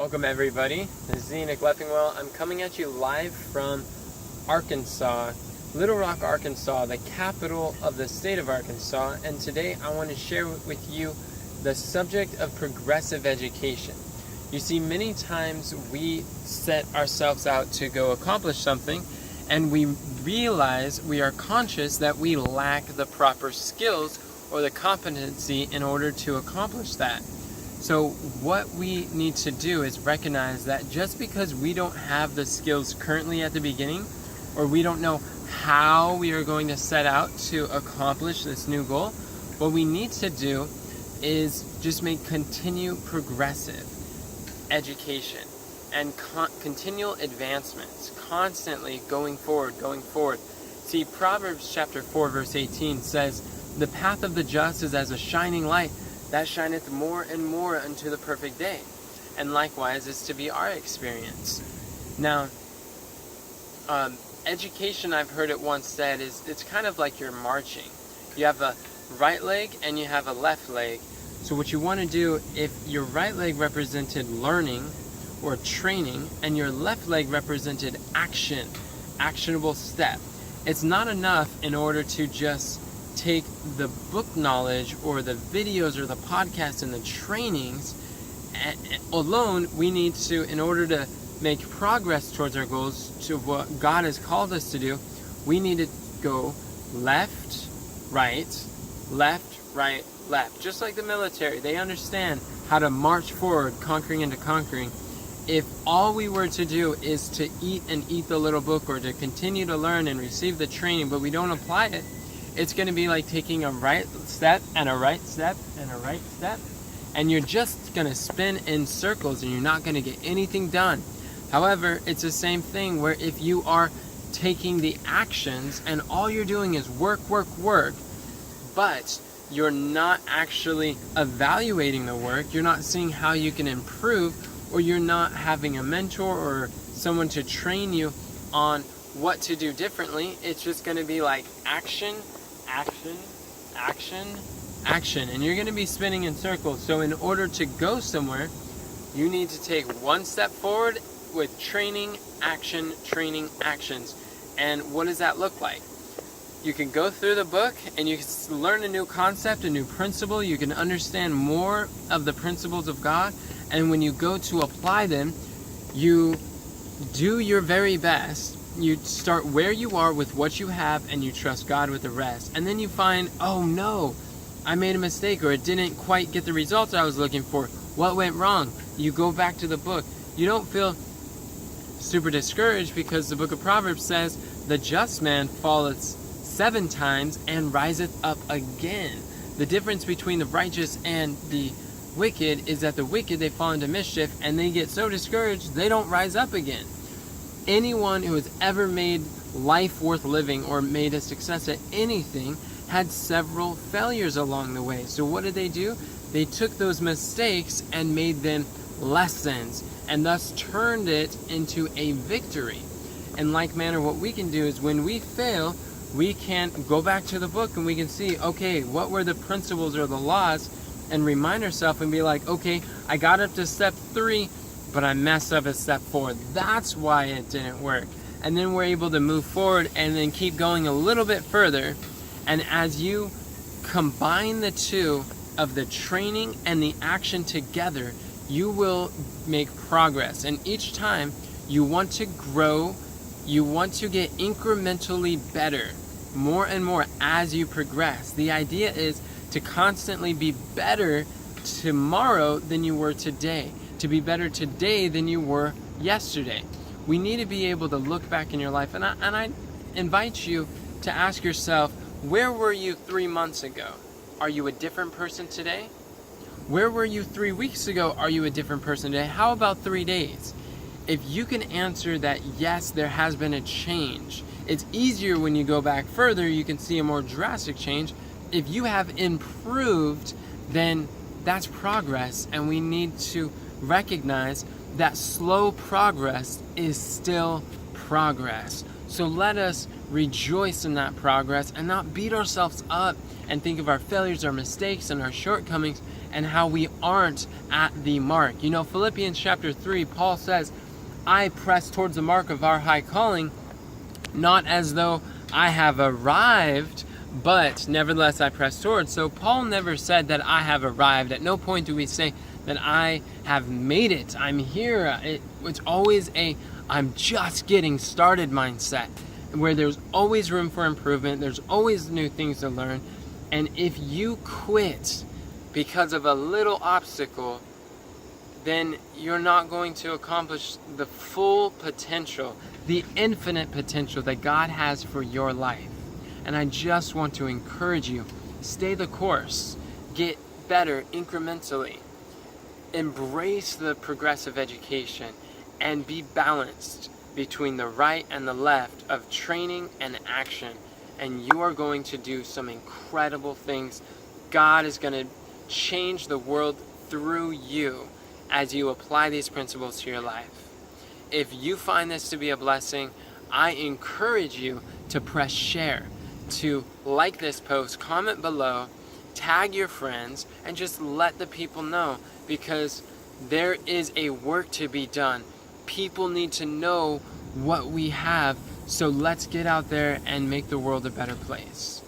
Welcome everybody, this is Enoch Leffingwell. I'm coming at you live from Arkansas, Little Rock, Arkansas, the capital of the state of Arkansas, and today I want to share with you the subject of progressive education. You see, many times we set ourselves out to go accomplish something and we realize, we are conscious that we lack the proper skills or the competency in order to accomplish that. So what we need to do is recognize that just because we don't have the skills currently at the beginning, or we don't know how we are going to set out to accomplish this new goal, what we need to do is just continue progressive education and continual advancements, constantly going forward. See, Proverbs chapter 4 verse 18 says, "The path of the just is as a shining light, that shineth more and more unto the perfect day." And likewise is to be our experience. Now, education, I've heard it once said, it's kind of like you're marching. You have a right leg and you have a left leg. So what you want to do, if your right leg represented learning or training and your left leg represented actionable step, it's not enough in order to just take the book knowledge or the videos or the podcasts and the trainings alone. We need to, in order to make progress towards our goals, to what God has called us to do, we need to go left, right, left. Just like the military, they understand how to march forward, conquering into conquering. If all we were to do is to eat the little book, or to continue to learn and receive the training, but we don't apply it, it's going to be like taking a right step and a right step and a right step, and you're just going to spin in circles and you're not going to get anything done. However, it's the same thing where if you are taking the actions and all you're doing is work, but you're not actually evaluating the work, you're not seeing how you can improve, or you're not having a mentor or someone to train you on what to do differently, it's just going to be like action, and you're going to be spinning in circles. So in order to go somewhere, you need to take one step forward with training, actions. And what does that look like? You can go through the book and you can learn a new concept, a new principle. You can understand more of the principles of God, and when you go to apply them, you do your very best. You start where you are with what you have, and you trust God with the rest. And then you find, oh no, I made a mistake, or it didn't quite get the results I was looking for. What went wrong? You go back to the book. You don't feel super discouraged, because the book of Proverbs says, "The just man falleth 7 times and riseth up again." The difference between the righteous and the wicked is that the wicked, they fall into mischief and they get so discouraged they don't rise up again. Anyone who has ever made life worth living or made a success at anything had several failures along the way. So what did they do? They took those mistakes and made them lessons, and thus turned it into a victory. In like manner, what we can do is when we fail, we can go back to the book and we can see, okay, what were the principles or the laws, and remind ourselves and be like, okay, I got up to step 3, but I messed up at step 4. That's why it didn't work. And then we're able to move forward and then keep going a little bit further. And as you combine the two of the training and the action together, you will make progress. And each time you want to grow, you want to get incrementally better, more and more as you progress. The idea is to constantly be better tomorrow than you were today, to be better today than you were yesterday. We need to be able to look back in your life, and I invite you to ask yourself, where were you 3 months ago? Are you a different person today? Where were you 3 weeks ago? Are you a different person today? How about 3 days? If you can answer that, yes, there has been a change. It's easier when you go back further, you can see a more drastic change. If you have improved, then that's progress, and we need to recognize that slow progress is still progress. So let us rejoice in that progress and not beat ourselves up and think of our failures, our mistakes, and our shortcomings and how we aren't at the mark. You know, Philippians chapter 3, Paul says, I press towards the mark of our high calling, not as though I have arrived, but nevertheless I press towards. So Paul never said that I have arrived. At no point do we say that I have made it. I'm here. It's always I'm just getting started mindset, where there's always room for improvement. There's always new things to learn. And if you quit because of a little obstacle, then you're not going to accomplish the full potential, the infinite potential that God has for your life. And I just want to encourage you, stay the course, get better incrementally, embrace the progressive education, and be balanced between the right and the left of training and action. And you are going to do some incredible things. God is going to change the world through you as you apply these principles to your life. If you find this to be a blessing, I encourage you to press share, to like this post, comment below, tag your friends, and just let the people know, because there is a work to be done. People need to know what we have, so let's get out there and make the world a better place.